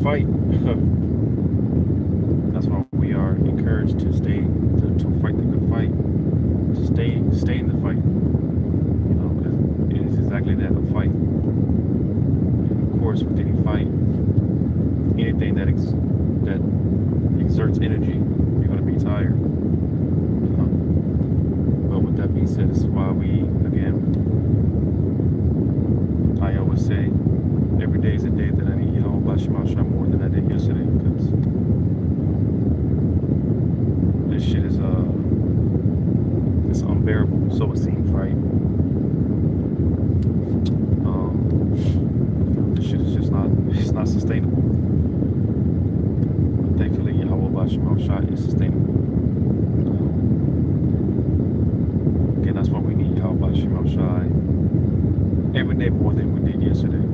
fight. That's why we are encouraged to fight the good fight, to stay in the fight. Because it is exactly that, a fight. And of course, with any fight, anything that exerts energy, you're going to be tired. But with that being said, this is why I always say, every day is a day that I need Yahweh Bashim more than I did yesterday, because this shit is it's unbearable, so it seems, right? This shit is just it's not sustainable. But thankfully, Yahweh Bashim is sustainable. Again, that's why we need Yahweh Bashim every day more than we did yesterday.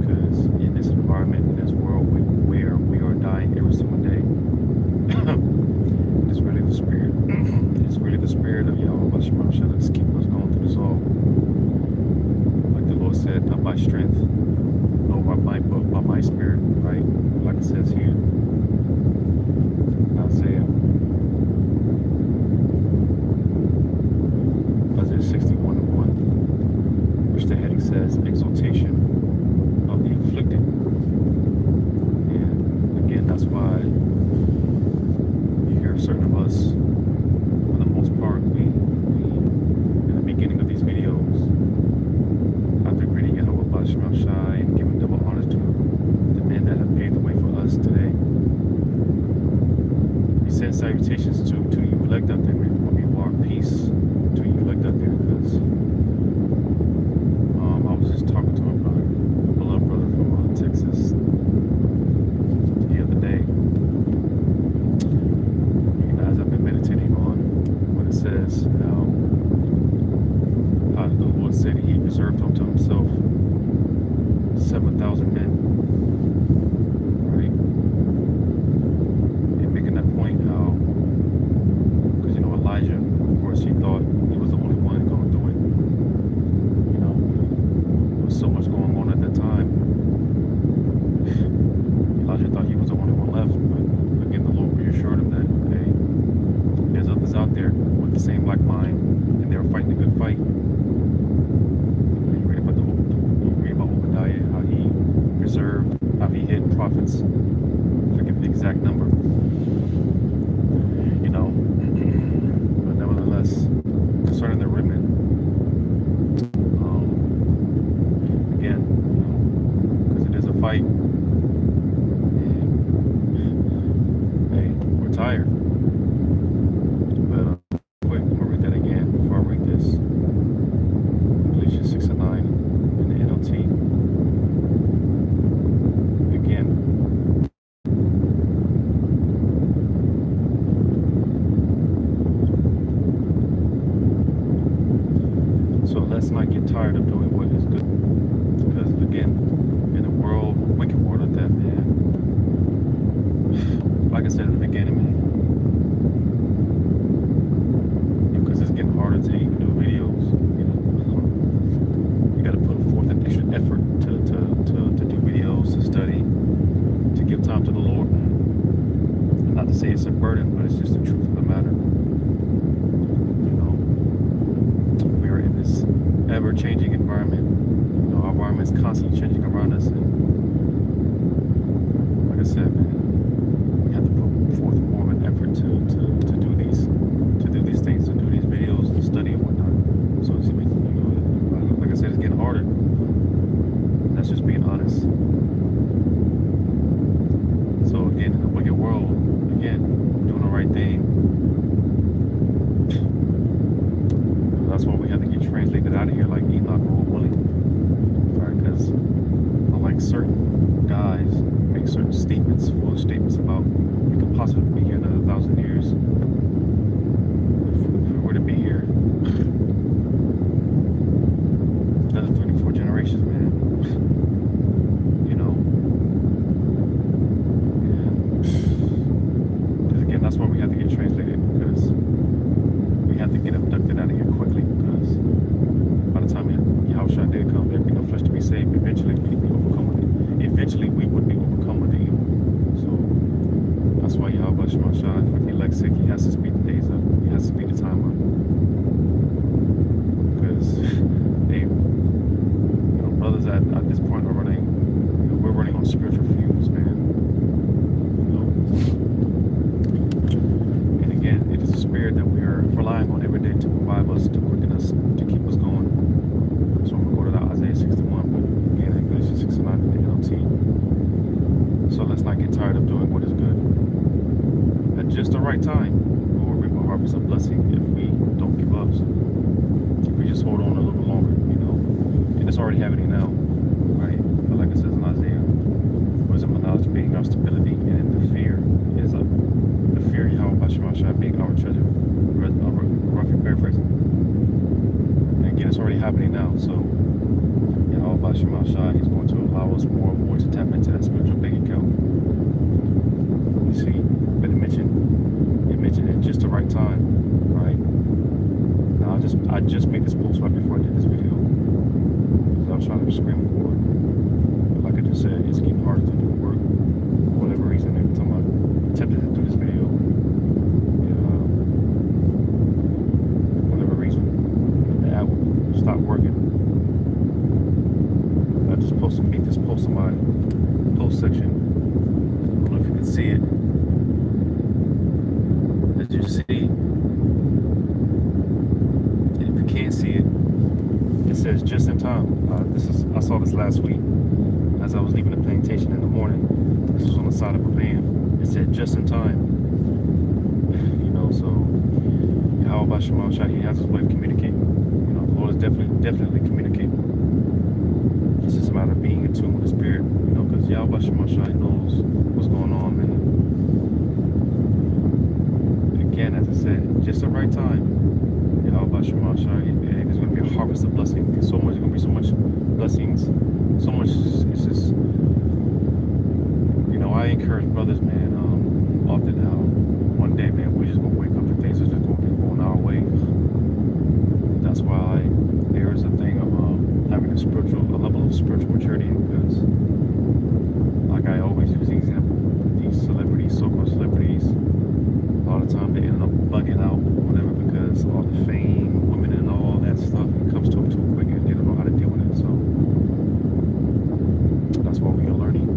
Because in this environment, in this world where we are dying every single day, it's really the spirit. It's really the spirit of Yahweh Bashim that's keeping us going through this all. Like the Lord said, not by strength, nor by might, but by my spirit, right? Like it says here, Isaiah 61:1, which the heading says, exaltation of the afflicted. And again, that's why you hear certain of us, for the most part, we in the beginning of these videos, after greeting Yahweh Bashim Shai and giving double honors to the men that have paved the way for us today, we send salutations to you elect out there. We walk peace to you elect out there, because I was just talking to a beloved brother from Texas the other day. As I've been meditating on what it says, how the Lord said He reserved unto Himself 7,000 men, right? And making that point, how, because Elijah, of course, he thought he was the only one going to do it. There was so much going on at that time. Elijah thought he was the only one left, but again, the Lord reassured him that, hey, there's others out there with the same like mind, and they were fighting a good fight. You read about Obadiah, how he preserved, how he hid prophets. I forget the exact number. But nevertheless, concerning the remnant, again, because it is a fight, and hey, we're tired. But quick, I'm gonna read that again before I read this. Galatians 6:9 in the NLT. Again. So let's not get tired of doing what is good. Because again, in a wicked world of that, man, like I said in the beginning, man, because it's getting harder to even do videos. You got to put forth an extra effort to do videos, to study, to give time to the Lord, man. And not to say it's a burden, but it's just the truth of the matter. We are in this ever-changing environment. Our environment is constantly changing around us, and like I said, man, we have to put forth more of an effort to do these things, to do these videos, and study and whatnot. So it's, like I said, it's getting harder. That's just being honest. So again, in the wicked world, again, doing the right thing. That's why we have to get translated out of here like Enoch or Willie. Right? Because unlike certain guys make certain statements, foolish statements about we could possibly be here another 1,000 years. If we were to be here another 34 generations, man. Because again, that's why we have to get translated That's why Yahweh Shema Shai, if he elects sick, he has to speed the days up. He has to speed the time up. Because they, brothers at this point are running, we're running on spiritual fumes, man. And again, it is a spirit that we are relying on every day to revive us, to quicken us, to keep us going. So I'm going to go to Isaiah 61, but again, in Galatians 69 in the NLT. So let's not get tired of doing what is good. At just the right time, we will reap a harvest of blessing if we don't give up. If we just hold on a little longer, and it's already happening now, right? But like it says in Isaiah, wisdom and knowledge being our stability, and the fear is the fear of Yahweh Shema Shai being our treasure. Roughly paraphrasing. And again, it's already happening now. So Yahweh Shema Shai, he's going to allow us more and more to tap into that spiritual bank account. You see, but it mentioned at just the right time, right? Now I just made this post right before I did this video. I was trying to screen record, but like I just said, it's getting harder to do the work for whatever reason. Every time I attempted to do this video, for whatever reason, the app would stop working. I just made this post on my post section. I don't know if you can see it. As you see, and if you can't see it, it says just in time. I saw this last week as I was leaving the plantation in the morning. This was on the side of a van. It said just in time. So Yahweh Shema Shai, he has his way of communicating. The Lord is definitely communicating. It's just a matter of being in tune with the Spirit. Because Yahweh Shema Shai knows what's going on, man. And again, as I said, just the right time. Yahweh Shema Shai, and there's going to be a harvest of blessing. There's going to be so much blessings, so much. It's just, I encourage brothers, man, often how one day, man, we're just going to wake up and things are just going to be going our way. That's why there is a thing of having a level of spiritual maturity, because, like I always use the example, these celebrities, so-called celebrities, a lot of time they end up bugging out, whatever, because all the fame, women, and all that stuff, it comes to them too quick, and they don't know how to deal with it. So that's why we are learning.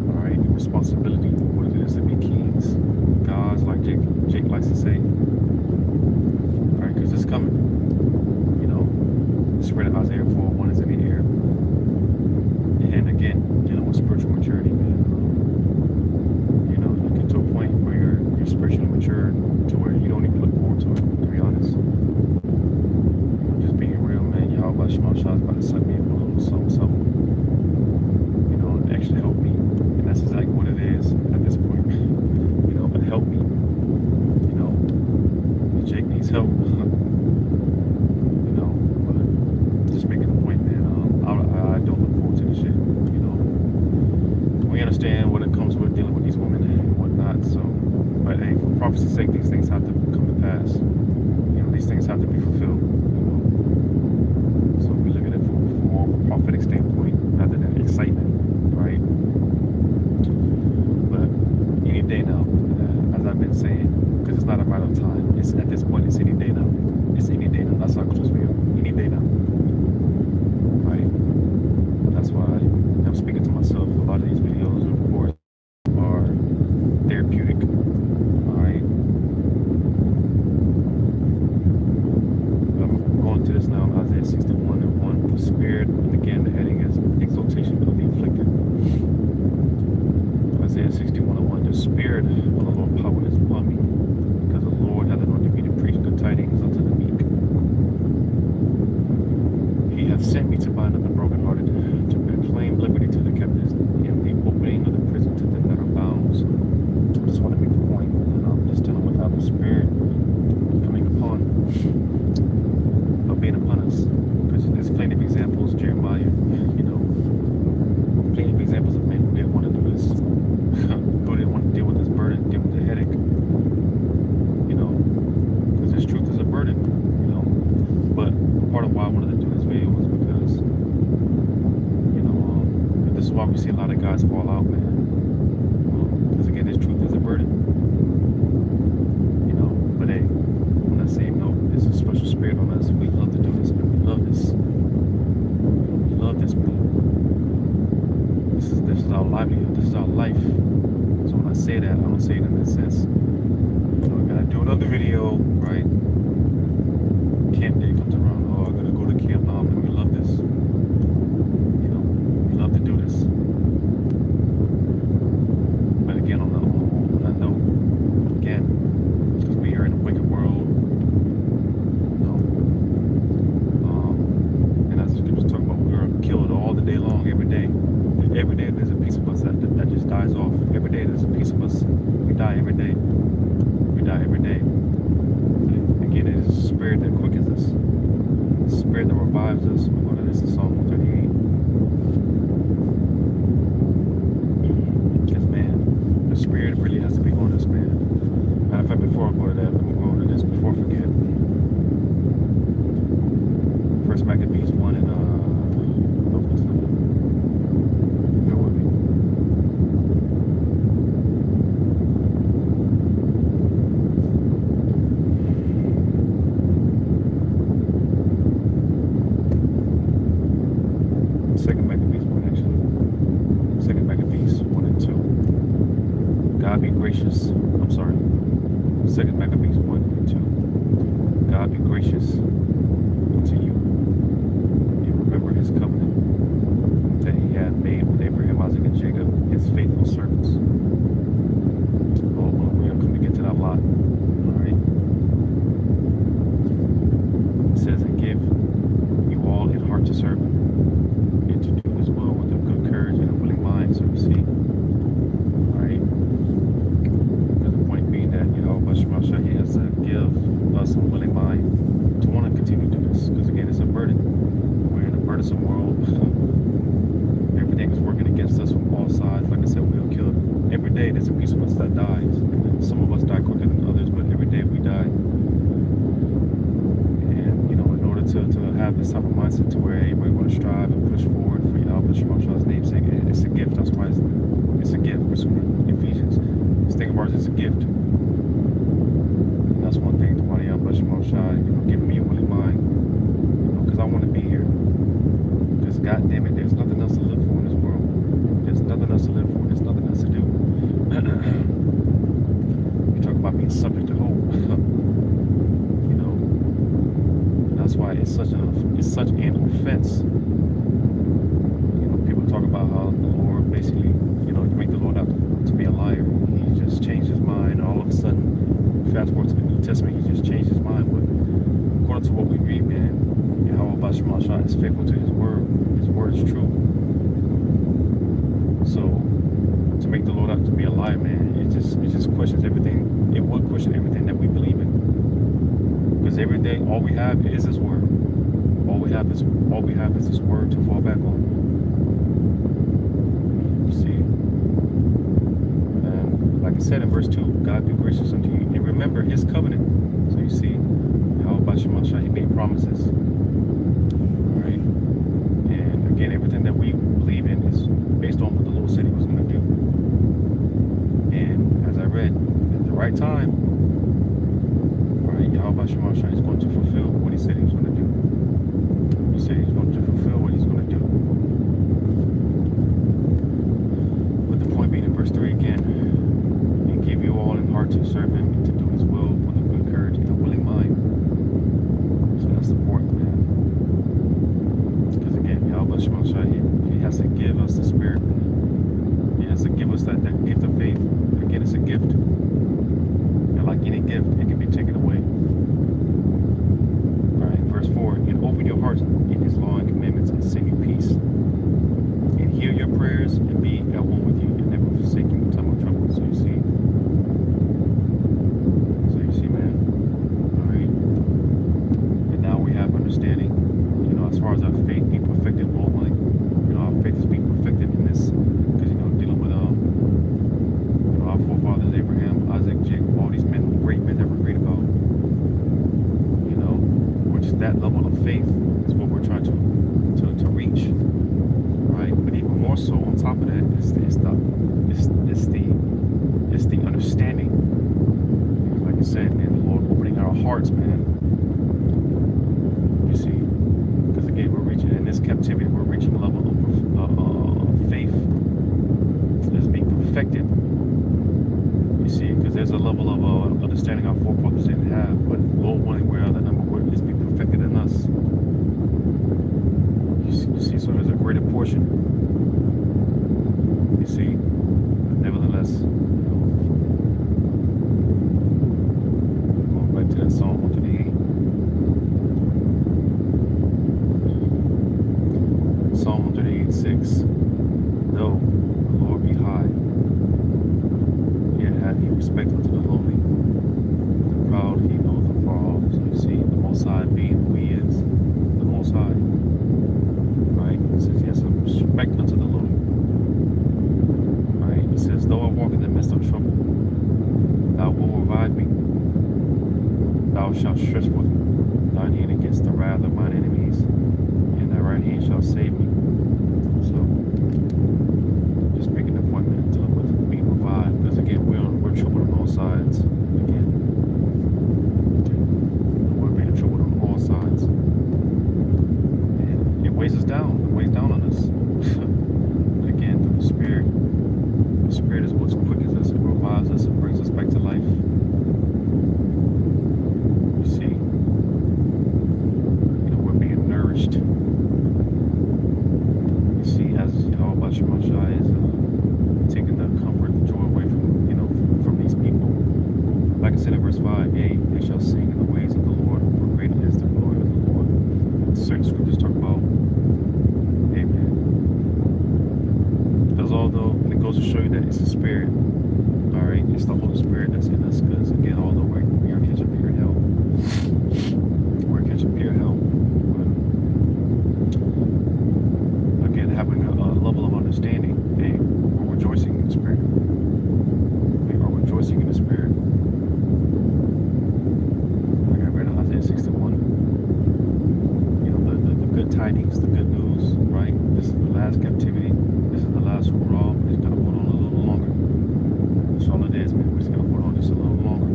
All right, the responsibility, what it is to be kings, gods, like Jake likes to say. All right, because it's coming. The spirit of Isaiah 4:1 is in the air. And again, dealing with spiritual maturity, man. You get to a point where you're spiritually mature to where you don't even look forward to it, to be honest. Just being real, man. Yahweh Shema Shai is about to send me a little something, and actually help me. And that's exactly what it is at this point. Help me. Jake needs help. Just making a point, man. I don't look forward to this shit. We understand what it comes with dealing with these women and whatnot. So, but hey, for prophecy's sake, these things have to come to pass. These things have to be fulfilled. So we look at it from more of a prophetic standpoint rather than excitement, right? But any day now, as I've been saying, because it's not a matter of time. It's at this point, it's any day now. It's any day now. That's how close we are. Any day now. That's why I'm speaking to myself. A lot of these videos, of course, are therapeutic. All right. I'm going to this now in Isaiah 61:1. The Spirit, and again, the heading is exaltation of the afflicted. Isaiah 61:1. The Spirit of the Lord power is upon me, because the Lord hath anointed me to preach good tidings unto the meek. He hath sent me to bind up the brokenhearted, to proclaim liberty to the captives, and the opening of the prison to them that are bound. So I just want to make the point, just dealing with how the Spirit coming upon, being upon us, because there's plenty of examples. Jeremiah, plenty of examples of men who didn't want to do this, who didn't want to deal with this burden, deal with the headache. say that. I don't say it in that sense. I gotta do another video, right? Camp day comes around. Oh, I gotta go to camp now. Man, we love this. We love to do this. But again, on that note, again, because we are in a wicked world, and as the scriptures talk about, we are killed all the day long, every day. Every day there's a piece of us that just dies off. Every day there's a piece of us. We die every day. We die every day. Again, it is the spirit that quickens us. The spirit that revives us. We're going to this in Psalm 138. Because, man, the spirit really has to be on us, man. Matter of fact, before I go to that, I'm going to go to this before I forget. First Maccabees 1 and, Second Maccabees 1 actually. Second Maccabees 1 and 2. God be gracious. I'm sorry. Second Maccabees 1 and 2. God be gracious unto you. And remember his covenant that he had made with Abraham, Isaac, and Jacob, his faithful servants. Oh, we are coming into that lot. Alright. It says, and give you all a heart to serve him, and to do his will with a good courage and a willing mind. So you see, right? Because the point being that, he has to give us a willing mind to want to continue to do this. Because again, it's a burden. We're in a burdensome world. Everything is working against us from all sides. Like I said, we'll kill every day. There's a piece of us that dies. Some of us die quicker than others, but every day we die. And in order to have this type of mindset to where hey, we're going to strive and push forward for Yahweh Shemashah's namesake, it's a gift. That's why it's a gift. Pursuing Ephesians. This thing of ours is a gift. And that's one thing to why Yahweh Shemashah, giving me a willing mind, because I want to be here. Because God damn it, there's nothing else to live for in this world. There's nothing else to live for. There's nothing else to do. You talk about being subject to hope. That's why it's such an offense. People talk about how the Lord basically, make the Lord out to be a liar. He just changed his mind. All of a sudden, fast forward to the New Testament, he just changed his mind. But according to what we read, man, Yahweh Shemashah is faithful to his word. His word is true. So to make the Lord out to be a liar, man, it just questions everything. It would question everything that we believe in. Because every day, all we have is His word. All we have is His word to fall back on. You see, like I said in verse 2, God be gracious unto you, and remember His covenant. So you see, how about Shemashah? He made promises. All right, and again, everything that we believe in is based on what the Lord said He was going to do. And as I read, at the right time, Yahweh Shemashah is going to fulfill what he said he was going to do. He said he's going to fulfill what he's going to do. But the point being in verse 3 again, and give you all in heart to serve him and to do his will with a good courage and a willing mind. So that's the point, man. Because again, Yahweh Shemashah, he has to give us the spirit, man. He has to give us that gift of faith. Again, it's a gift. And like any gift, it can be taken away. Verse 4, and open your hearts in his law and commandments and sing you peace. And hear your prayers and be at one with you and never forsake you in time of trouble. So you see, man. Alright. And now we have understanding, as far as our faith being perfected, Lord willing, our faith is being perfected in this, because, dealing with our forefathers, Abraham, Isaac, Jacob, all these men, great men that we're great about. That level of faith is what we're trying to reach, right? But even more so, on top of that, it's the understanding. Like I said, man, the Lord opening our hearts, man. You see, because again, we're reaching in this captivity, we're reaching a level of faith that is being perfected. respect unto the lowly. The proud he knows afar off. So you see, the Most High being who he is, the Most High, right? It says, yes, I'm respect unto the lowly, right? It says, though I walk in the midst of trouble, thou wilt revive me. Thou shalt stretch forth thine hand against the wrath of mine enemies, and thy right hand shall save me. So, just making an appointment to with being revived, because again, we're troubled on all sides. Again, we're being troubled on all sides, and it weighs us down. It weighs down on us. But again, through the Spirit is what quickens us, it revives us, it brings us back to life. You see, we're being nourished. You see, as Yahweh Shemashai is taking the comfort, the joy away from, from these people. Like I said in verse 5, yea, they shall sing in the ways of the Lord, for great is the glory of the Lord. Certain scriptures talk about, amen. Because although, and it goes to show you that it's a spirit, all right, it's the Holy Spirit that's in us. Because again, although we are catching pure hell, we're catching pure hell. But again, having a level of understanding, hey, we're rejoicing in the Spirit. We are rejoicing in the Spirit. Like I read in Isaiah 61, the good tidings, the good news, right? This is the last captivity. This is the last hurrah. We're just gonna hold on a little longer. That's all it is, man. We're just gonna hold on just a little longer.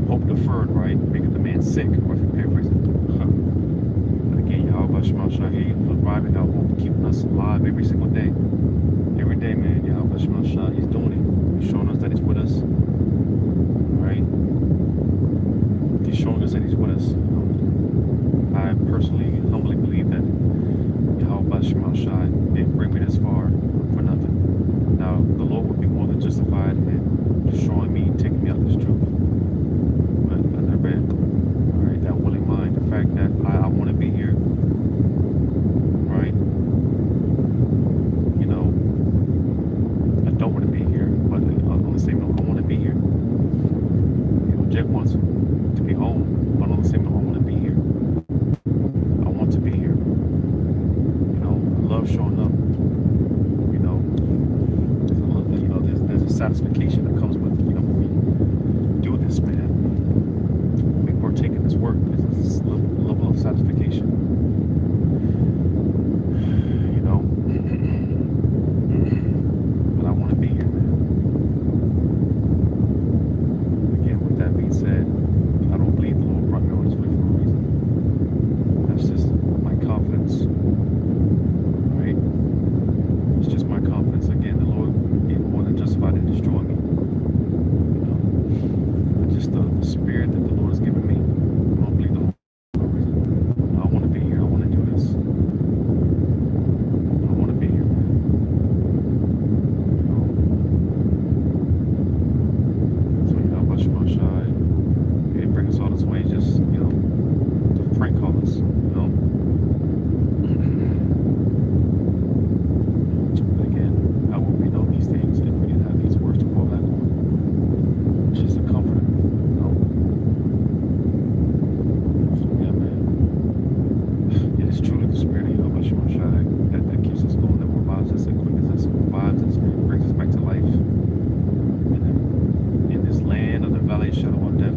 Hope deferred, right? Making the man sick, or if you paraphrase it. But again, Yahweh Shemashai here, reviving our hope, keeping us alive every single day. Every day, man, Yahweh Shemashai, he's doing it. He's showing us that he's with us. Right? He's showing us that he's with us. I personally, humbly believe that Yahweh Shemashai didn't bring me this far for nothing. Now, the Lord would be more than justified in destroying me, taking me out of this truth. But as I read, all right, that willing mind, the fact that I want to be here, right? I don't want to be here, but on the same note, I want to be here. Jack wants to be home, but on the same note, I want to be here. I want to be here. I love showing up. There's a satisfaction that comes with, when we do this, man. When we partake in this work, there's this level of satisfaction. But I want to be here, man. Again, with that being said, I don't believe the Lord brought me all this way for a reason. That's just my confidence. Right? It's just my confidence. Again, the Lord is more than justified in destroying me. But just the spirit that the Lord has given me. I don't believe the Lord for a reason. I want to be here. I want to do this. I want to be here, man. So Yahweh Shemashai, it brings us all this way, just to prank call us, But again, how would we know these things if we didn't have these words to fall back on? Which is a comforter, So yeah, man. It is truly the Spirit of Yahweh Shemashai that keeps us going, that revives us, that quickens us, revives us, man, brings us back to life. In this land of the valley of shadow of death,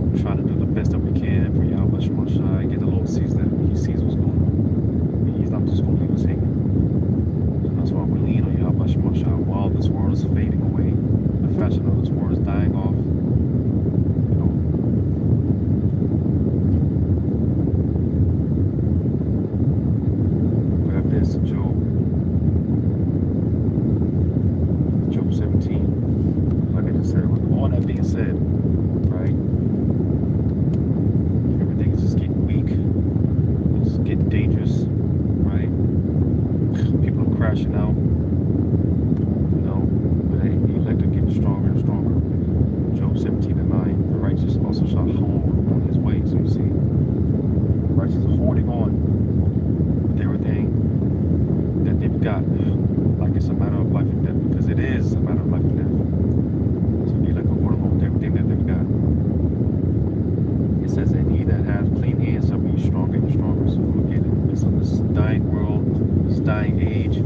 we're trying to do the best that we can for Yahweh Shemashai. Again, the Lord sees that. He sees what's going on. And he's not just going to leave us hanging. So that's why we lean on Yahweh Shemashai while this world is fading away. The fashion of this world is dying off. Grab this, Job 17. Like I just said, with all that being said, right? Everything is just getting weak. It's getting dangerous, right? People are crashing out. But hey, the elect are getting stronger and stronger. Job 17:9. The righteous also shall hold on his way. So you see, the righteous are holding on with everything that they've got. like it's a matter of life and death, because it is a matter of life and death. So we like to hold on with everything that they've got. It says, and he that has clean hands shall be stronger and stronger. So again, it's on this dying world, this dying age.